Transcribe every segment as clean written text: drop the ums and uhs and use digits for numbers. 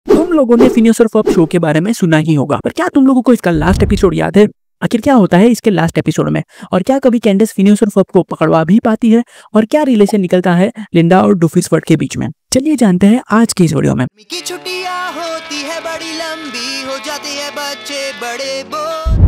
तुम लोगों ने फिनियस और फर्ब शो के बारे में सुना ही होगा, पर क्या तुम लोगों को इसका लास्ट एपिसोड याद है? आखिर क्या होता है इसके लास्ट एपिसोड में, और क्या कभी कैंडेस फिनियस और फर्ब को पकड़वा भी पाती है, और क्या रिलेशन निकलता है लिंडा और डूफिसवर्ट के बीच में? चलिए जानते हैं आज की इस वीडियो में। की छुट्टियां होती है बड़ी लंबी, हो जाते हैं बच्चे बड़े बोर।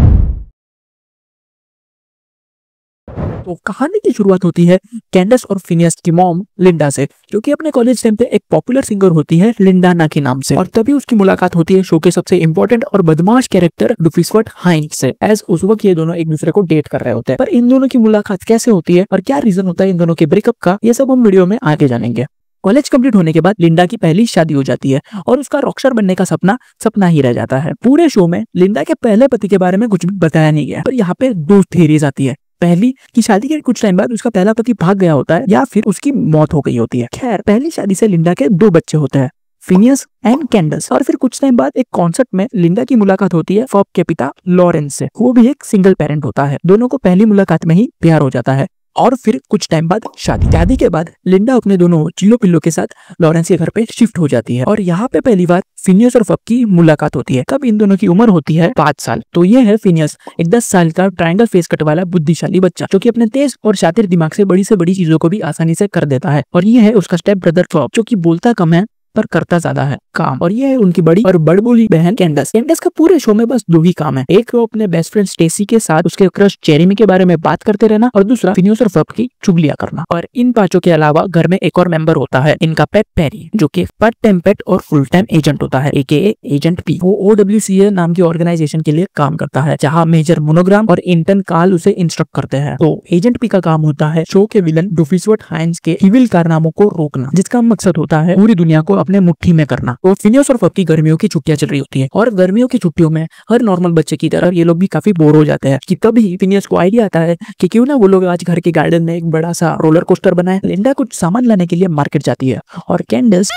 तो कहानी की शुरुआत होती है कैंडेस और फिनियस की मॉम लिंडा से, जो कि अपने कॉलेज टाइम पे एक पॉपुलर सिंगर होती है लिंडाना के नाम से। और तभी उसकी मुलाकात होती है शो के सबसे इंपॉर्टेंट और बदमाश कैरेक्टर डूफिसवर्ट हाइंस से। एज उस वक्त ये दोनों एक दूसरे को डेट कर रहे होते हैं, पर इन दोनों की मुलाकात कैसे होती है और क्या रीजन होता है इन दोनों के ब्रेकअप का, ये सब हम वीडियो में आगे जानेंगे। कॉलेज कंप्लीट होने के बाद लिंडा की पहली शादी हो जाती है और उसका रॉकस्टार बनने का सपना ही रह जाता है। पूरे शो में लिंडा के पहले पति के बारे में कुछ भी बताया नहीं गया, पर यहाँ पे दो थ्योरीज आती है। पहली कि शादी के कुछ टाइम बाद उसका पहला पति भाग गया होता है, या फिर उसकी मौत हो गई होती है। खैर, पहली शादी से लिंडा के दो बच्चे होते हैं, फिनियस एंड कैंडेस। और फिर कुछ टाइम बाद एक कॉन्सर्ट में लिंडा की मुलाकात होती है फर्ब के पिता लॉरेंस से। वो भी एक सिंगल पेरेंट होता है। दोनों को पहली मुलाकात में ही प्यार हो जाता है। और फिर कुछ टाइम बाद शादी के बाद लिंडा अपने दोनों चिल्लो पिल्लो के साथ लॉरेंस के घर पे शिफ्ट हो जाती है। और यहाँ पे पहली बार फिनियस और फर्ब की मुलाकात होती है। कब इन दोनों की उम्र होती है 5 साल। तो ये है फिनियस, एक 10 साल का ट्रायंगल फेस कट वाला बुद्धिशाली बच्चा, जो कि अपने तेज और शातिर दिमाग से बड़ी चीजों को भी आसानी से कर देता है। और ये है उसका स्टेप ब्रदर फर्ब, जो कि बोलता कम है पर करता ज्यादा है काम। और ये है उनकी बड़ी और बड़बोली बहन कैंडेस। कैंडेस का पूरे शो में बस दो ही काम है, एक वो अपने बेस्ट फ्रेंड स्टेसी के साथ उसके क्रश जेरेमी के बारे में बात करते रहना, और दूसरा फिनियस और फर्ब की चुगलियां करना। और इन पांचों के अलावा घर में एक और मेंबर होता है, इनका पेट पेरी, जो कि पार्ट टाइम पेट और फुल टाइम एजेंट होता है, AKA एजेंट पी। वो OWCA नाम की ऑर्गेनाइजेशन के लिए काम करता है, जहाँ मेजर मोनोग्राम और इंटर्न कार्ल उसे इंस्ट्रक्ट करते हैं। तो एजेंट पी का काम होता है शो के विलन डूफिसवर्ट हाइंस के इविल कारनामों को रोकना, जिसका मकसद होता है पूरी दुनिया को अपने मुट्ठी में करना। तो फिनियस और फर्ब की गर्मियों की छुट्टियां चल रही होती है, और गर्मियों की छुट्टियों में हर नॉर्मल बच्चे की तरह ये लोग भी काफी बोर हो जाते हैं। कि तभी फिनियस को आइडिया आता है कि क्यों ना वो लोग आज घर के गार्डन में एक बड़ा सा रोलर कोस्टर बनाए। लिंडा कुछ सामान लाने के लिए मार्केट जाती है, और कैंडेस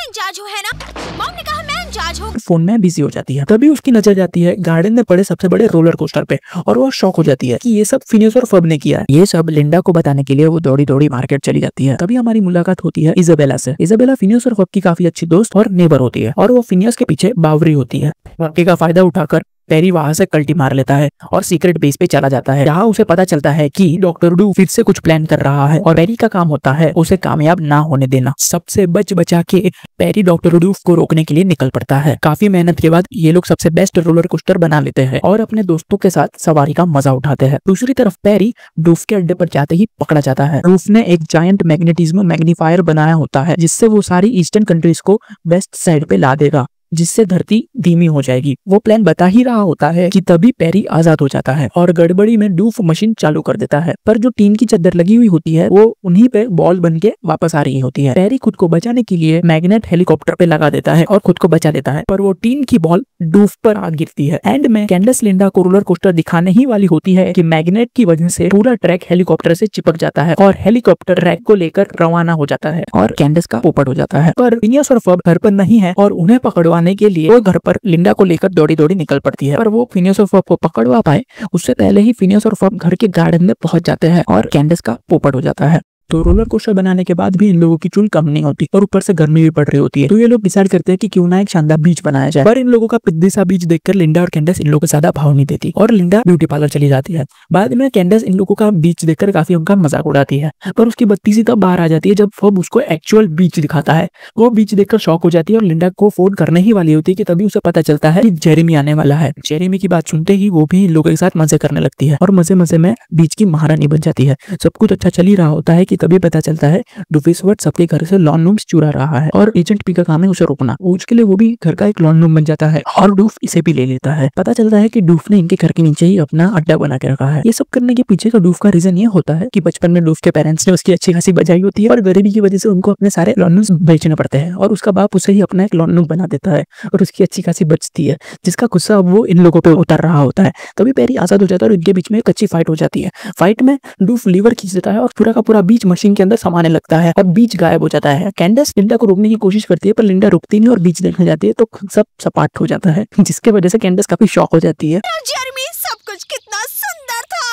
फोन में बिजी हो जाती है। तभी उसकी नजर जाती है गार्डन में पड़े सबसे बड़े रोलर कोस्टर पे, और वो शॉक हो जाती है कि ये सब फिनियस और फर्ब ने किया है। ये सब लिंडा को बताने के लिए वो दौड़ी मार्केट चली जाती है। तभी हमारी मुलाकात होती है इजाबेला से। इजाबेला फिनियस और फर्ब की काफी अच्छी दोस्त और नेबर होती है, और वो फिनियस के पीछे बावरी होती है। मौके का फायदा उठाकर पेरी वहां से कल्टी मार लेता है और सीक्रेट बेस पे चला जाता है, जहाँ उसे पता चलता है कि डॉक्टर डू फिर से कुछ प्लान कर रहा है, और पेरी का काम होता है उसे कामयाब ना होने देना। सबसे बचा के पेरी डॉक्टर डू को रोकने के लिए निकल पड़ता है। काफी मेहनत के बाद ये लोग सबसे बेस्ट रोलर कोस्टर बना लेते हैं और अपने दोस्तों के साथ सवारी का मजा उठाते हैं। दूसरी तरफ पेरी डूफ के अड्डे पर जाते ही पकड़ा जाता है। डूफ ने एक जायंट मैग्नेटिज्म मैग्नीफायर बनाया होता है, जिससे वो सारी ईस्टर्न कंट्रीज को वेस्ट साइड पे ला देगा, जिससे धरती धीमी हो जाएगी। वो प्लान बता ही रहा होता है कि तभी पेरी आजाद हो जाता है और गड़बड़ी में डूफ मशीन चालू कर देता है, पर जो टीन की चादर लगी हुई होती है वो उन्हीं पे बॉल बन के वापस आ रही होती है। पेरी खुद को बचाने के लिए मैग्नेट हेलीकॉप्टर पे लगा देता है और खुद को बचा लेता है, पर वो टीन की बॉल डूफ पर आ गिरती है। एंड में कैंडेस लिंडा को रोलर कोस्टर दिखाने ही वाली होती है कि मैग्नेट की वजह से पूरा ट्रैक हेलीकॉप्टर से चिपक जाता है और हेलीकॉप्टर ट्रैक को लेकर रवाना हो जाता है और कैंडेस का पोपट हो जाता है। पर फिनियस और फर्ब घर पर नहीं है और उन्हें पकड़वाने के लिए वो घर पर लिंडा को लेकर दौड़ी निकल पड़ती है। पर वो फिनियस और फर्ब को पकड़वा पाए उससे पहले ही फिनियस और फर्ब घर के गार्डन में पहुंच जाते हैं और कैंडेस का पोपट हो जाता है। तो रोलर कोस्टर बनाने के बाद भी इन लोगों की चुल कम नहीं होती और ऊपर से गर्मी भी पड़ रही होती है। तो ये लोग डिसाइड करते हैं कि क्यों ना एक शानदार बीच बनाया जाए। पर इन लोगों का पिद्दी सा बीच देखकर लिंडा और कैंडेस इन लोगों को ज्यादा भाव नहीं देती और लिंडा ब्यूटी पार्लर चली जाती है। बाद में कैंडेस इन लोगों का बीच देखकर काफी उनका मजाक उड़ाती है, पर उसकी बत्ती सी तब बाहर आ जाती है जब फर्ब उसको एक्चुअल बीच दिखाता है। वो बीच देखकर शॉक हो जाती है और लिंडा को फोन करने ही वाली होती है कि तभी उसे पता चलता है कि जेरेमी आने वाला है। जेरेमी की बात सुनते ही वो भी इन लोगों के साथ मजे करने लगती है और मजे में बीच की महारानी बन जाती है। सब कुछ अच्छा चल ही रहा होता है कि तभी पता चलता है डूफिसवर्ट सबके घर से लॉन लूम्स चुरा रहा है और एजेंट पी का काम है उसे रोकना। उसके लिए वो भी घर का एक लॉन लूम बन जाता है और डूफ इसे भी ले लेता है। पता चलता है कि डूफ ने इनके घर के नीचे ही अपना अड्डा बना के रखा है। ये सब करने के पीछे का डूफ का रीजन ये होता है कि बचपन में डूफ के पेरेंट्स ने उसकी अच्छी खासी बजाई होती है और गरीबी की वजह से उनको अपने सारे लॉन लूम्स बेचने पड़ते हैं और उसका बाप उसे ही अपना एक लॉन लूम बना देता है और उसकी अच्छी खासी बचती है, जिसका गुस्सा अब वो इन लोगों पे उतर रहा होता है। तभी पेरी आजाद हो जाता है और इनके बीच में एक अच्छी फाइट हो जाती है। फाइट में डूफ लीवर खींच देता है और पूरा का पूरा बीच मशीन के अंदर समाने लगता है और बीच गायब हो जाता है। कैंडेस लिंडा को रोकने की कोशिश करती है पर लिंडा रुकती नहीं और बीच देखने जाती है तो सब सपाट हो जाता है, जिसके वजह से कैंडेस काफी शॉक हो जाती है। जेरेमी, सब कुछ कितना सुंदर था।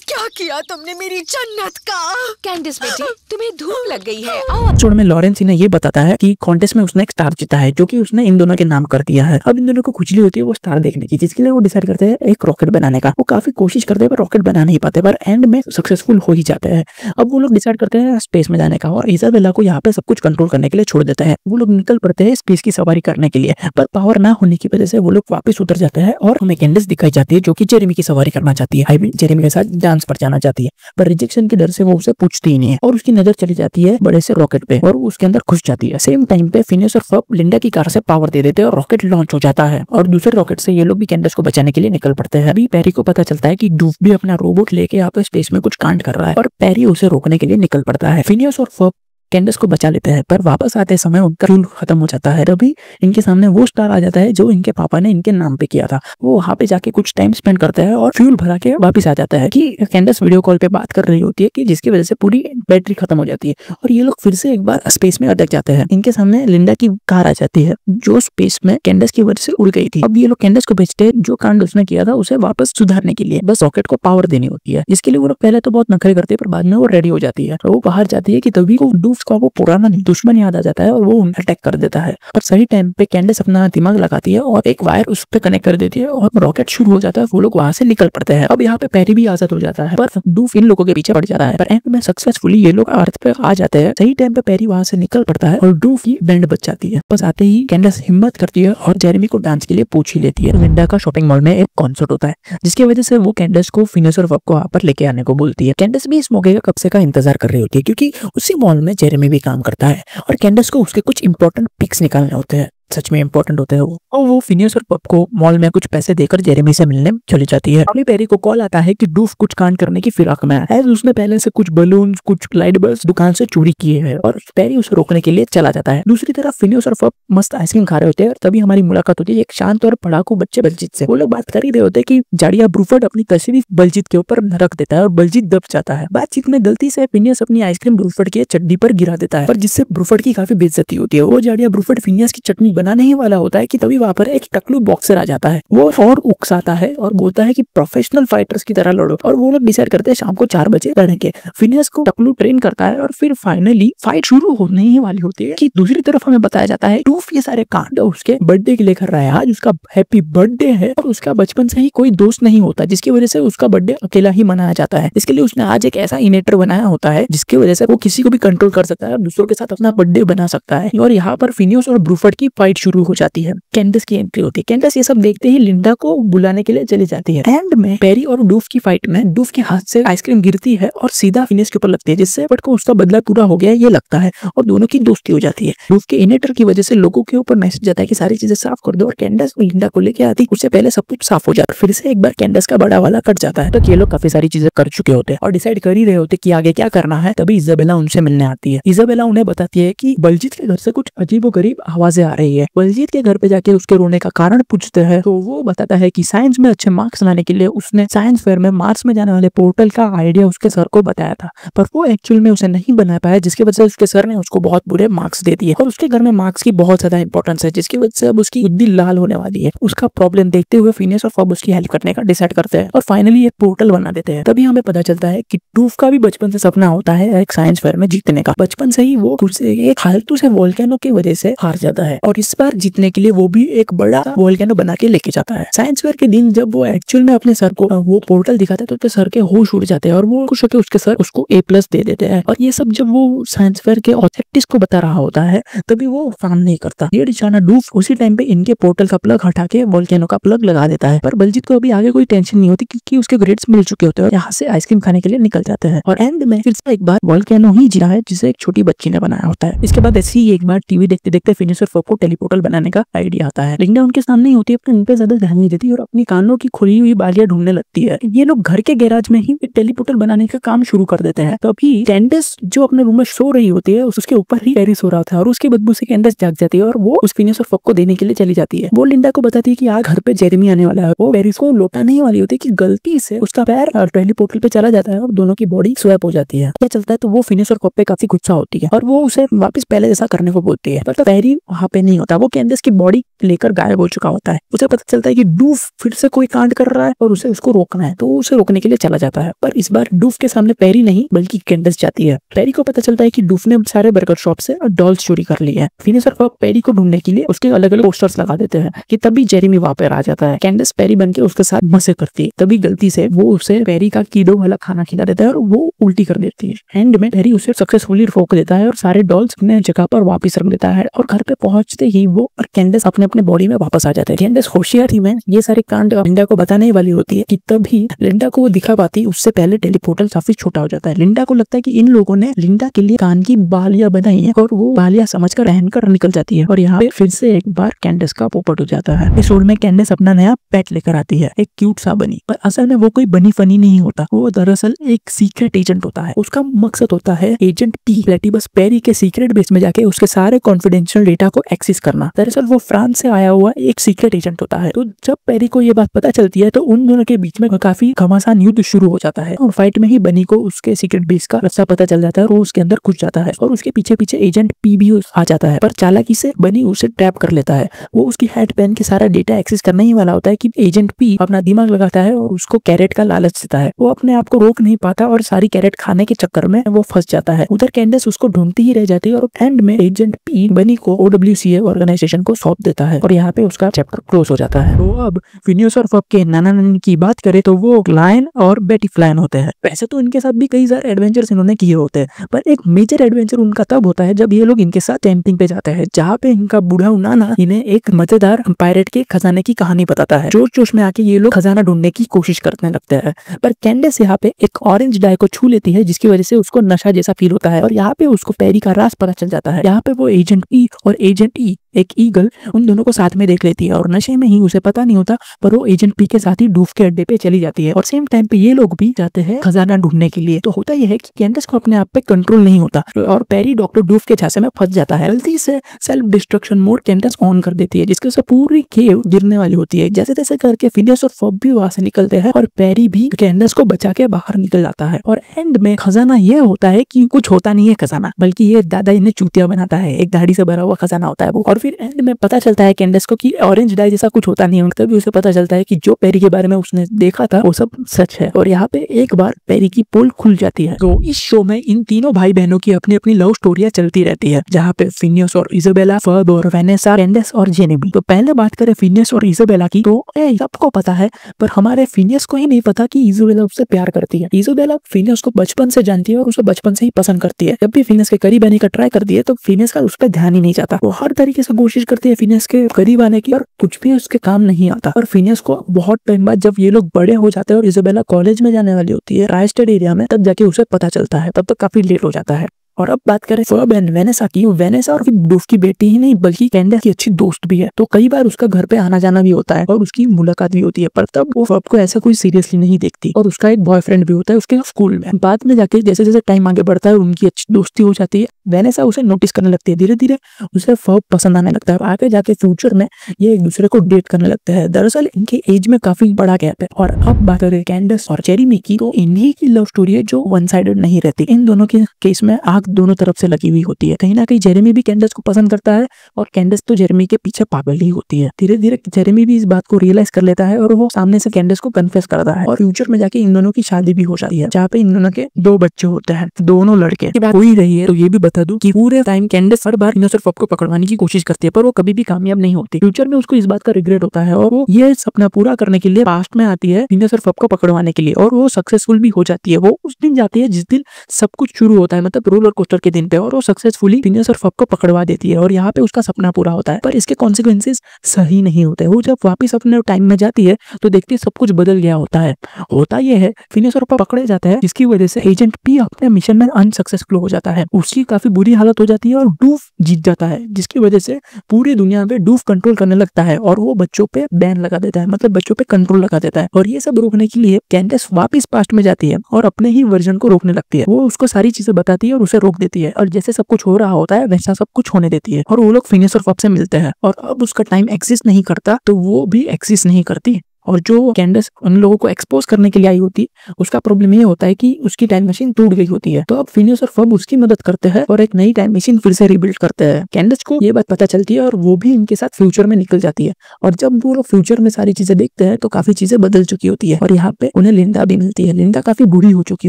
क्या क्या किया तुमने मेरी जन्नत का? कैंडिस बेटी, तुम्हें धूप लग गई है, आओ। एपिसोड में लॉरेंस इन्हें ये बताता है कि कॉन्टेस्ट में उसने एक स्टार जीता है जो कि उसने इन दोनों के नाम कर दिया है। अब इन दोनों को खुजली होती है वो स्टार देखने की, जिसके लिए वो डिसाइड करते हैं एक रॉकेट बनाने का। वो काफी कोशिश करते हैं पर रॉकेट बना नहीं पाते, पर एंड में सक्सेसफुल हो ही जाते हैं। अब वो लोग डिसाइड करते हैं स्पेस में जाने का और इजाबेला को यहाँ पे सब कुछ कंट्रोल करने के लिए छोड़ देते हैं। वो लोग निकल पड़ते हैं स्पेस की सवारी करने के लिए, पर पावर ना होने की वजह से वो लोग वापस उतर जाते हैं और हमें कैंडिस दिखाई जाती है जो कि जेरेमी की सवारी करना चाहती है। आई मीन जेरेमी के साथ डांस पर जाना चाहती है, पर रिजेक्शन के डर से वो उसे पूछती ही नहीं है और उसकी नजर चली जाती है बड़े से रॉकेट पे और उसके अंदर घुस जाती है। सेम टाइम पे फिनियस और फब लिंडा की कार से पावर दे देते हैं और रॉकेट लॉन्च हो जाता है और दूसरे रॉकेट से ये लोग भी कैंडिस को बचाने के लिए निकल पड़ते हैं। अभी पैरी को पता चलता है कि डूफ भी अपना रोबोट लेके यहाँ पे स्पेस में कुछ कांड कर रहा है और पैरी उसे रोकने के लिए निकल पड़ता है। फिनियस और फब कैंडिस को बचा लेते हैं, पर वापस आते समय उनका फ्यूल खत्म हो जाता है। तभी इनके सामने वो स्टार आ जाता है जो इनके पापा ने इनके नाम पे किया था। वो वहाँ पे जाके कुछ टाइम स्पेंड करता है और फ्यूल भरा के वापस आ जाता है कि कैंडिस वीडियो कॉल पे बात कर रही होती है कि जिसकी वजह से पूरी बैटरी खत्म हो जाती है और ये लोग फिर से एक बार स्पेस में अटक जाते हैं। इनके सामने लिंडा की कार आ जाती है जो स्पेस में कैंडिस की वजह से उड़ गई थी। अब ये लोग कैंडिस को भेजते हैं जो कांड उसने किया था उसे वापस सुधारने के लिए। बस रॉकेट को पावर देनी होती है, जिसके लिए वो लोग पहले तो बहुत नखरे करते हैं पर बाद में वो रेडी हो जाती है। वो बाहर जाती है कि तभी को डूफ का वो पुराना दुश्मन याद आ जाता है और वो उन्हें अटैक कर देता है। पर सही टाइम पे कैंडिस अपना दिमाग लगाती है और एक वायर उस पे कनेक्ट कर देती है और रॉकेट शुरू हो जाता है। वो लोग वहां से निकल पड़ते हैं। अब यहाँ पे पैरी भी आजाद हो जाता है, पर डूफ इन लोगों के पीछे पड़ जाता है। पर एंड में सक्सेसफुली ये लोग अर्थ पे आ जाते हैं। सही टाइम पे पैरी वहां से निकल पड़ता है और डूफ की बैंड बच जाती है। बस आते ही कैंडिस हिम्मत करती है और जेरेमी को डांस के लिए पूछ ही लेती है। लिंडा का शॉपिंग मॉल में एक कॉन्सर्ट होता है जिसकी वजह से वो कैंडिस को फिनियस और फब को वहां पर लेके आने को बोलती है। कैंडिस भी इस मौके का कब से का इंतजार कर रही होती है क्योंकि उसी मॉल में जेरेमी भी काम करता है और कैंडिस को उसके कुछ इंपॉर्टेंट पिक्स निकालने होते हैं। सच में इंपॉर्टेंट होते हैं वो। और वो फिनियस और पब को मॉल में कुछ पैसे देकर जेरेमी से मिलने चली जाती है। अभी पैरी को कॉल आता है कि डूफ कुछ कांड करने की फिराक में है। उसने पहले से कुछ बलून्स कुछ लाइट बल्ब्स दुकान से चोरी किए हैं और पैरी उसे रोकने के लिए चला जाता है। दूसरी तरफ फिनियस और पब मस्त आइसक्रीम खा रहे होते हैं और तभी हमारी मुलाकात होती है एक शांत और पढ़ाकू बच्चे बलजीत से। वो लोग बात कर ही रहे होते हैं कि जाड़िया ब्रूफर्ड अपनी तस्वीर बलजीत के ऊपर रख देता है और बलजीत दब जाता है। बातचीत में गलती से फिनियस अपनी आइसक्रीम ब्रूफर्ड की चटनी पर गिरा देता है, पर जिससे ब्रूफर्ड की काफी बेइज्जती होती है। वो जाड़िया ब्रूफर्ड फिनियस की चटनी बनाने ही वाला होता है कि तभी वहां पर एक टकलू बॉक्सर आ जाता है। वो और उकसाता है और बोलता है कि प्रोफेशनल फाइटर्स की तरह लड़ो और वो लोग डिसाइड करते हैं शाम को 4 बजे लड़ेंगे। फिनियस को टकलू ट्रेन करता है और फिर फाइनली फाइट शुरू होने ही वाली होती है कि दूसरी तरफ हमें बताया जाता है डूफ ये सारे कांड उसके बर्थडे के लिए कर रहा है। आज उसका हैप्पी बर्थडे है और उसका बचपन से ही कोई दोस्त नहीं होता जिसकी वजह से उसका बर्थडे अकेला ही मनाया जाता है। इसके लिए उसने आज एक ऐसा इनेटर बनाया होता है जिसकी वजह से वो किसी को भी कंट्रोल कर सकता है और दूसरों के साथ अपना बर्थडे बना सकता है। और यहाँ पर फिनियस और ब्रूफर्ड की फाइट शुरू हो जाती है। कैंडिस की एंट्री होती है। कैंडिस ये सब देखते ही लिंडा को बुलाने के लिए चली जाती है। एंड में पैरी और डूफ की फाइट में डूफ के हाथ से आइसक्रीम गिरती है और सीधा फिनियस के ऊपर लगती है जिससे बट को उसका बदला पूरा हो गया ये लगता है और दोनों की दोस्ती हो जाती है। डूफ के इनेटर की वजह से लोगों के ऊपर मैसेज आता है कि सारी चीजें साफ कर दो और कैंडिस लिंडा को लेके आती उससे पहले सब कुछ साफ हो जाता है। फिर से एक बार कैंडिस का बड़ा वाला कट जाता है। तो ये लोग काफी सारी चीजें कर चुके होते हैं और डिसाइड कर ही रहे होते कि आगे क्या करना है। तभी इजाबेला उनसे मिलने आती है। इजाबेला उन्हें बताती है कि बलजीत के घर से कुछ अजीबोगरीब आवाजें आ रही है। बलजीत के घर पे जाके उसके रोने का कारण पूछते हैं तो वो बताता है कि साइंस में अच्छे मार्क्स लाने के लिए उसने साइंस फेयर में मार्स में जाने वाले पोर्टल का आइडिया उसके सर को बताया था, पर वो एक्चुअल में उसे नहीं बना पाया जिसकी वजह से उसके सर ने उसको बहुत बुरे मार्क्स दे दिए और उसके घर में मार्क्स की बहुत ज्यादा इंपॉर्टेंस है जिसकी वजह से अब उसकी बुद्धि लाल होने वाली है। उसका प्रॉब्लम देखते हुए फिनियस और फब उसकी हेल्प करने का डिसाइड करते हैं और फाइनली एक पोर्टल बना देते हैं। तभी हमें पता चलता है कि डूफ का भी बचपन से सपना होता है एक साइंस फेयर में जीतने का। बचपन से ही वो एक फालतू से वोल्केनो की वजह से हार जाता है और इस बार जीतने के लिए वो भी एक बड़ा वोल्केनो बना के लेके जाता है। साइंस फेयर के दिन जब वो एक्चुअल में अपने सर को वो पोर्टल दिखाता है तो उसके सर के होश उड़ जाते हैं और वो खुश होकर उसके सर उसको A+ दे देते हैं। और ये सब जब वो साइंस फेयर के ऑथेंटिस्ट को बता रहा होता है तभी वो काम नहीं करता। ये निशाना डूफ उसी टाइम पे इनके पोर्टल का प्लग हटा के वोल्केनो का प्लग लगा देता है। पर बलजीत को अभी आगे कोई टेंशन नहीं होती क्योंकि उसके ग्रेड्स मिल चुके होते हैं और यहाँ से आइसक्रीम खाने के लिए निकल जाते हैं। और एंड में फिर से एक बार वोल्केनो ही जीता है जिसे एक छोटी बच्ची ने बनाया होता है। इसके बाद ऐसे ही एक बार टीवी देखते देखते फिनियस और फब को टेलीपोर्टल बनाने का आइडिया आता है। लिंडा उनके सामने ही होती है, अपने उन पे ज्यादा ध्यान नहीं देती और अपनी कानों की खुली हुई बालियां ढूंढने लगती है। ये लोग घर के गैराज में ही टेलीपोर्टल बनाने का काम शुरू कर देते हैं। तभी कैंडिस जो अपने रूम में सो रही होती है उसके ऊपर ही पैरी सो रहा था और उसकी बदबू से कैंडिस जाग जाती है और वो उस फिनियस और फब को देने के लिए चली जाती है। वो लिंडा को बताती है कि आज घर पे जेरेमी आने वाला है। वो पैरिस को लौटाने वाली होती है कि गलती से उसका पैर टेलीपोर्टल पे चला जाता है और दोनों की बॉडी स्वैप हो जाती है। क्या चलता है तो वो फिनियस और फब पे काफी गुस्सा होती है और वो उसे वापस पहले जैसा करने को बोलती है, पर पैरी वहाँ पे नहीं होता। वो कैंडस की बॉडी लेकर गायब हो चुका होता है। उसे पता चलता है कि डूफ फिर से कोई कांड कर रहा है और उसे उसको रोकना है, तो उसे रोकने के लिए चला जाता है। पर इस बार डूफ के सामने पैरी नहीं बल्कि कैंडस जाती है। पैरी को पता चलता है कि डूफ ने सारे बर्गर शॉप से डॉल्स चोरी कर ली है। फिनिश और फब पैरी को ढूंढने के लिए उसके अलग अलग पोस्टर्स लगा देते हैं कि तभी जेरेमी वहां पर आ जाता है। कैंडस पैरी बनके उसके साथ मजे करती है। तभी गलती से वो उसे पैरी का कीडो वाला खाना खिला देता है और वो उल्टी कर देती है। एंड में पैरी उसे सक्सेसफुली रोक देता है और सारे डॉल्स अपने जगह पर वापस रख देता है और घर पे पहुंचते ही वो और कैंडस अपने अपने बॉडी में वापस आ जाते हैं। कैंडस होशियार थी में ये सारे कांड लिंडा को बताने वाली होती है कि तभी लिंडा को वो दिखा पाती उससे पहले टेलीपोर्टल काफी छोटा हो जाता है। लिंडा को लगता है कि इन लोगों ने लिंडा के लिए कान की बालियां बनाई है और वो बालियां समझकर पहनकर निकल जाती है और यहाँ पे फिर से एक बार कैंडस का पोपट हो जाता है। इस रोड में कैंडस अपना नया पेट लेकर आती है, एक क्यूट सा बनी, पर असल में वो कोई बनी फनी नहीं होता। वो दरअसल एक सीक्रेट एजेंट होता है। उसका मकसद होता है एजेंट पी प्लेटिबस पेरी के सीक्रेट बेस में जाके उसके सारे कॉन्फिडेंशियल डेटा को एक्सेस करना। दरअसल वो फ्रांस से आया हुआ एक सीक्रेट एजेंट होता है। तो जब पेरी को ये बात पता चलती है तो उन दोनों के बीच में काफी घमासान युद्ध शुरू हो जाता है और फाइट में ही बनी को उसके सीक्रेट बेस का रास्ता पता चल जाता है और वो उसके अंदर घुस जाता है और उसके पीछे पीछे एजेंट पी भी आ जाता है। पर चालाकी से बनी उसे ट्रैप कर लेता है। वो उसकी हेड पहन के सारा डेटा एक्सेस करने ही वाला होता है कि एजेंट पी अपना दिमाग लगाता है और उसको कैरेट का लालच देता है। वो अपने आप को रोक नहीं पाता और सारी कैरेट खाने के चक्कर में वो फंस जाता है। उधर कैंडस उसको ढूंढती ही रह जाती है और एंड में एजेंट पी बनी को OWCA ऑर्गेनाइजेशन को सौंप देता है और यहाँ पे उसका चैप्टर क्लोज हो जाता है। तो अब फिनियस और फब के नाना नानी की बात करें तो वो लायन और बेटी फ्लायन होते हैं। वैसे तो इनके साथ भी कई सारे एडवेंचर्स इन्होंने किए होते हैं, पर एक मेजर एडवेंचर उनका तब होता है जब ये लोग इनके साथ कैंपिंग पे जाते हैं, जहाँ पे इनका बूढ़ा नाना इन्हें एक मजेदार पायरेट के खजाने की कहानी बताता है। जोश जोश में आके ये लोग खजाना ढूंढने की कोशिश करने लगते हैं, पर कैंडस यहाँ पे एक ऑरेंज डाई को छू लेती है जिसकी वजह से उसको नशा जैसा फील होता है और यहाँ पे उसको पैरी का राज पता चल जाता है। यहाँ पे वो एजेंट ई और एजेंट ई एक ईगल उन दोनों को साथ में देख लेती है और नशे में ही उसे पता नहीं होता पर वो एजेंट पी के साथ ही डूफ के अड्डे पे चली जाती है और सेम टाइम पे ये लोग भी जाते हैं खजाना ढूंढने के लिए। तो होता यह है कि कैंडस को अपने आप पे कंट्रोल नहीं होता और पैरी डॉक्टर डूफ के झांसे में फंस जाता है। गलती से self destruction mode kinds on कर देती है जिसके से पूरी केव गिरने वाली होती है। जैसे तैसे करके फिनियस और फब भी वहां से निकलते हैं और पैरी भी कैंडस को बचा के बाहर निकल जाता है और एंड में खजाना ये होता है कि कुछ होता नहीं है खजाना, बल्कि ये दादा इन्हें चूतिया बनाता है। एक दाढ़ी से भरा हुआ खजाना होता है वो। और फिर एंड में पता चलता है कैंडस को कि ऑरेंज डाई जैसा कुछ होता नहीं है। तभी उसे पता चलता है कि जो पैरी के बारे में उसने देखा था वो सब सच है और यहाँ पे एक बार पैरी की पोल खुल जाती है। तो इस शो में इन तीनों भाई बहनों की अपनी अपनी लव स्टोरियां चलती रहती है, जहाँ पे फिनियस और इजाबेला, फब और वेनेसा, कैंडस और जेरेमी। तो पहले बात करें फिनियस और इजाबेला की, तो सबको पता है पर हमारे फिनियस को ही नहीं पता कि इजाबेला उससे प्यार करती है। इजाबेला फिनियस को बचपन से जानती है और उसे बचपन से ही पसंद करती है। जब भी फिनियस के करीब आने का ट्राई करती है तो फिनियस का उस पर ध्यान ही नहीं जाता। वो हर तरीके से कोशिश करती है फिनियस के करीब आने की और कुछ भी उसके काम नहीं आता। और फिनियस को बहुत टाइम बाद जब ये लोग बड़े हो जाते हैं और इजाबेला कॉलेज में जाने वाली होती है ट्राइस्टेड एरिया में, तब जाके उसे पता चलता है। तब तक काफी लेट हो जाता है। और अब बात करें फब एंड वेनेसा की। वेनेसा और डूफ की बेटी ही नहीं बल्कि कैंडस की अच्छी दोस्त भी है, तो कई बार उसका घर पे आना जाना भी होता है और उसकी मुलाकात भी होती है। पर तब वो फब को ऐसा कोई सीरियसली नहीं देखती और उसका एक बॉयफ्रेंड भी होता है उसके स्कूल में। बाद में जाके जैसे जैसे टाइम आगे बढ़ता है उनकी अच्छी दोस्ती हो जाती है। वेनेसा उसे नोटिस करने लगती है, धीरे धीरे उसे फब पसंद आने लगता है। आगे जाके फ्यूचर में ये एक दूसरे को डेट करने लगते हैं। दरअसल इनकी एज में काफी बड़ा गैप है। और अब बात करें कैंडस और जेरेमी की, तो इन्हीं की लव स्टोरी है जो वन साइडेड नहीं रहती। इन दोनों के केस में आग दोनों तरफ से हुई होती है। कहीं ना कहीं जेरेमी भी कैंडस को पसंद करता है और कैंडस तो जेरेमी के पीछे पागल ही होती है। धीरे धीरे जेरेमी भी इस बात को रियलाइज कर लेता है और वो सामने से कैंडस को कन्फेस करता है और फ्यूचर में जाके इन दोनों की शादी भी हो जाती है, जहाँ पे इन दोनों के 2 बच्चे होते हैं, दोनों लड़के। बात हो ही रही है तो ये भी बता दूं कि पूरे टाइम कैंडस हर बार फिनियस और फब को पकड़वाने की कोशिश करती है पर वो कभी भी कामयाब नहीं होती। फ्यूचर में उसको इस बात का रिग्रेट होता है और वो ये सपना पूरा करने के लिए पास्ट में आती है फिनियस और फब को पकड़वाने के लिए और वो सक्सेसफुल भी हो जाती है। वो उस दिन जाती है जिस दिन सब कुछ शुरू होता है, मतलब रोलर कोस्टर के दिन पे, और वो सक्सेसफुली फिनियस और फब को पकड़वा देती है और यहाँ पे उसका सपना पूरा होता है। पर इसके कॉन्सिक्वेंसेस सही नहीं होते। वो जब वापस अपने टाइम में जाती है तो देखती है सब कुछ बदल गया होता है। होता यह है फिनियस और फब पकड़े जाते हैं जिसकी वजह से एजेंट पी अपने मिशन में अनसक्सेसफुल हो जाता है। उसकी काफी बुरी हालत हो जाती है और डूफ जीत जाता है, जिसकी वजह से पूरी दुनिया पे डूफ कंट्रोल करने लगता है और वो बच्चों पे बैन लगा देता है, मतलब बच्चों पे कंट्रोल लगा देता है। और ये सब रोकने के लिए कैंडस वापस पास्ट में जाती है और अपने ही वर्जन को रोकने लगती है। वो उसको सारी चीजें बताती है और उसे रोक देती है और जैसे सब कुछ हो रहा होता है वैसा सब कुछ होने देती है और वो लोग फिनियस और फब से मिलते हैं। और अब उसका टाइम एक्सिस्ट नहीं करता तो वो भी एक्सिस्ट नहीं करती और जो कैंडस उन लोगों को एक्सपोज करने के लिए आई होती है उसका प्रॉब्लम ये होता है कि उसकी टाइम मशीन टूट गई होती है। तो अब फिनियस और फब उसकी मदद करते हैं और एक नई टाइम मशीन फिर से रिबिल्ड करते हैं। कैंडस को ये बात पता चलती है और वो भी इनके साथ फ्यूचर में निकल जाती है। और जब वो लोग फ्यूचर में सारी चीजें देखते हैं तो काफी चीजें बदल चुकी होती है और यहाँ पे उन्हें लिंडा भी मिलती है। लिंडा काफी बूढ़ी हो चुकी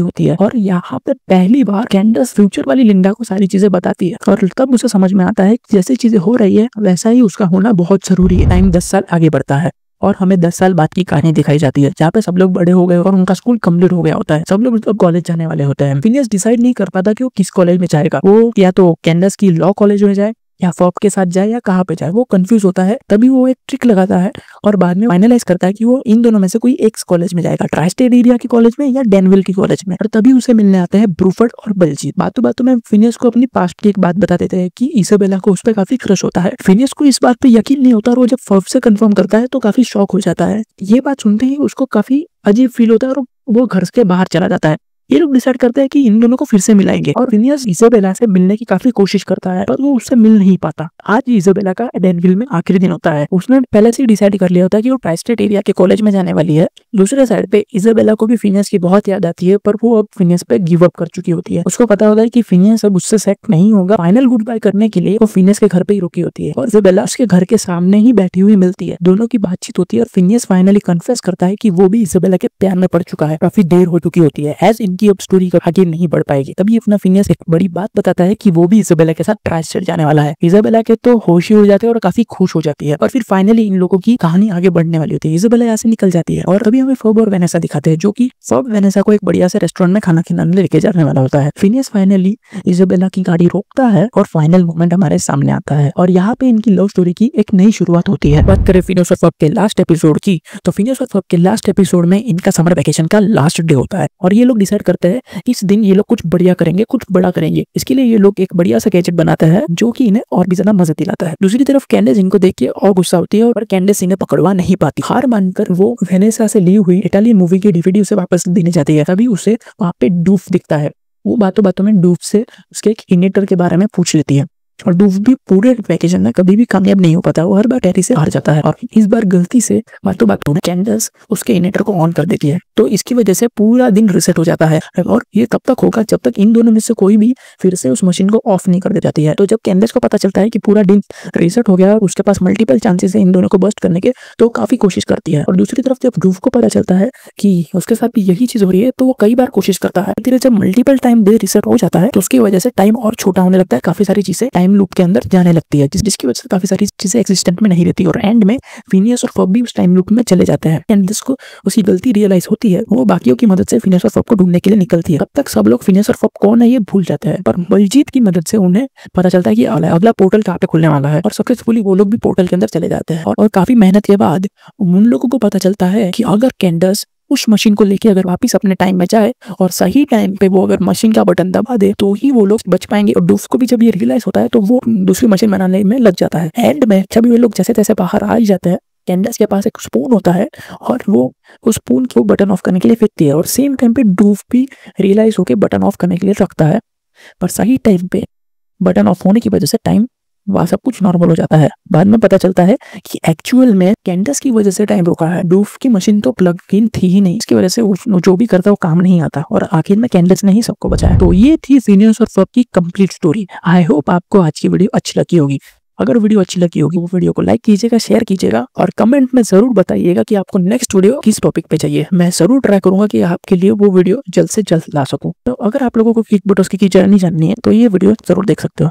होती है और यहाँ पे पहली बार कैंडस फ्यूचर वाली लिंडा को सारी चीजें बताती है और तब उसे समझ में आता है कि जैसी चीजें हो रही है वैसा ही उसका होना बहुत जरूरी है। टाइम 10 साल आगे बढ़ता है और हमें 10 साल बाद की कहानी दिखाई जाती है जहाँ पे सब लोग बड़े हो गए और उनका स्कूल कंप्लीट हो गया होता है। सब लोग अब कॉलेज जाने वाले होते हैं। फिनियस डिसाइड नहीं कर पाता कि वो किस कॉलेज में जाएगा। वो या तो कैंडस की लॉ कॉलेज में जाए या फॉब के साथ जाए या कहाँ पे जाए, वो कंफ्यूज होता है। तभी वो एक ट्रिक लगाता है और बाद में फाइनलाइज करता है कि वो इन दोनों में से कोई एक कॉलेज में जाएगा, ट्राई स्टेट एरिया के कॉलेज में या डेनविल की कॉलेज में। और तभी उसे मिलने आते हैं ब्रूफर्ड और बलजीत। बातों बातों में फिनियस को अपनी पास्ट की एक बात बता देते हैं कि इसाबेला को उस पर काफी क्रश होता है। फिनियस को इस बात पे यकीन नहीं होता और वो जब फॉब से कंफर्म करता है तो काफी शॉक हो जाता है। ये बात सुनते ही उसको काफी अजीब फील होता है और वो घर के बाहर चला जाता है। ये लोग डिसाइड करते हैं कि इन दोनों को फिर से मिलाएंगे और फिनियस इसाबेला से मिलने की काफी कोशिश करता है पर वो उससे मिल नहीं पाता। आज इसाबेला का डेनविल में आखिरी दिन होता है। उसने पहले से ही डिसाइड कर लिया होता है कि वो ट्राई स्टेट एरिया के कॉलेज में जाने वाली है। दूसरे साइड पे इसाबेला को भी फिनियस की बहुत याद आती है पर वो अब फिनियस पे गिव अप कर चुकी होती है। उसको पता होता है कि फिनियस अब उससे सेट नहीं होगा। फाइनल गुड बाय करने के लिए वो फिनियस के घर पे ही रुकी होती है और इसाबेला उसके घर के सामने ही बैठी हुई मिलती है। दोनों की बातचीत होती है और फिनियस फाइनली कन्फेस करता है कि वो भी इसाबेला के प्यार में पड़ चुका है। काफी देर हो चुकी होती है। एज इनकी अब स्टोरी आगे नहीं बढ़ पाएगी तभी अपना फिनियस एक बड़ी बात बताता है कि वो भी इसाबेला के साथ ट्राई स्टेट जाने वाला है। इसाबेला के तो होश ही उड़ जाते हैं और काफी खुश हो जाती है और फिर फाइनली इन लोगों की कहानी आगे बढ़ने वाली होती है। इसाबेला यहाँ से निकल जाती है और तभी हमें फब और वेनेसा दिखाते हैं जो कि फब वेनेसा को एक बढ़िया से रेस्टोरेंट में खाना खिलाने लेके जाने वाला होता है। फिनियस फाइनली इसाबेला की गाड़ी रोकता है और फाइनल मोमेंट हमारे सामने आता है और यहाँ पे इनकी लव स्टोरी की एक नई शुरुआत होती है। बात करें फिनियस और फब के लास्ट एपिसोड की तो फिनियस और फब के लास्ट एपिसोड में इनका समर वेकेशन का लास्ट डे होता है और ये लोग डिसाइड करते हैं इस दिन ये लोग कुछ बढ़िया करेंगे, कुछ बड़ा करेंगे। इसके लिए ये लोग एक बढ़िया सा गैजेट बनाते हैं जो कि इन्हें और भी ज्यादा मजा दिलाता है। दूसरी तरफ कैंडेस इनको देख के और गुस्सा होती है और कैंडेस इन्हें पकड़वा नहीं पाती। हार मानकर वो वेनेसा से ली हुई इटालियन मूवी की डीवीडी उसे वापस देने जाती है। तभी उसे वहां पे डूफ दिखता है। वो बातों बातों में डूफ से उसके एक इनेटर के बारे में पूछ लेती है और डूफ भी पूरे वेकेशन में कभी भी कामयाब नहीं हो पाता। वो हर बार टेरी से हार जाता है और इस बार गलती से बातों बातों में कैंडेस उसके इनेटर को ऑन कर देती है तो इसकी वजह से पूरा दिन रिसेट हो जाता है और ये तब तक होगा जब तक इन दोनों में से कोई भी फिर से उस मशीन को ऑफ नहीं कर दे जाती है। तो जब कैंडेस को पता चलता है कि पूरा दिन रिसेट हो गया और उसके पास मल्टीपल चांसेस है इन दोनों को बस्ट करने के तो काफी कोशिश करती है। और दूसरी तरफ जब डूफ को पता चलता है कि उसके साथ भी यही चीज हो रही है तो वो कई बार कोशिश करता है। धीरे जब मल्टीपल टाइम डे रिसेट हो जाता है तो उसकी वजह से टाइम और छोटा होने लगता है। काफी सारी चीजें टाइम लूप के अंदर जाने लगती है जिसकी वजह से काफी सारी चीजें एक्सिस्टेंट में नहीं रहती और एंड में फिनियस और फब भी उस टाइम लूप में चले जाते हैं। कैंडेस को उसकी गलती रियलाइज होती है। वो बाकियों की मदद से फिनियस और फब को ढूंढने के लिए निकलती है। तब तक सब लोग फिनियस और फब कौन है ये भूल जाते हैं पर बलजीत की मदद से उन्हें पता चलता है कि अगला पोर्टल कहाँ पे खुलने वाला है और सक्सेसफुली वो लोग भी पोर्टल के अंदर चले जाते हैं। और काफी मेहनत के बाद उन लोगों को पता चलता है कि अगर कैंडेस उस मशीन को लेके अगर वापस अपने टाइम में जाए और सही टाइम पे वो अगर मशीन का बटन दबा दे तो ही वो लोग बच पाएंगे। और डूफ को भी जब ये रियलाइज होता है तो वो दूसरी मशीन बनाने में लग जाता है। एंड में जब ये लोग जैसे तैसे बाहर आ ही जाते हैं कैंडेस के पास एक स्पून होता है और वो उस स्पून को बटन ऑफ करने के लिए फेंकती है और सेम टाइम पे डूफ भी रियलाइज होकर बटन ऑफ करने के लिए रखता है पर सही टाइम पे बटन ऑफ होने की वजह से टाइम वह सब कुछ नॉर्मल हो जाता है। बाद में पता चलता है कि एक्चुअल में कैंडेस की वजह से टाइम रुका है। डूफ की मशीन तो प्लग इन थी ही नहीं, इसकी वजह से जो भी करता वो काम नहीं आता और आखिर में कैंडेस ने ही सबको बचाया। तो ये थी फिनियस और फब की कंप्लीट स्टोरी। आई होप आपको आज की वीडियो अच्छी लगी होगी। अगर वीडियो अच्छी लगी होगी वो वीडियो को लाइक कीजिएगा, शेयर कीजिएगा और कमेंट में जरूर बताइएगा कि आपको नेक्स्ट वीडियो किस टॉपिक पे चाहिए। मैं जरूर ट्राई करूंगा कि आपके लिए वो वीडियो जल्द से जल्द ला सकूं। तो अगर आप लोगों को किक बटोस्की की जर्नी जाननी है तो ये वीडियो जरूर देख सकते हो।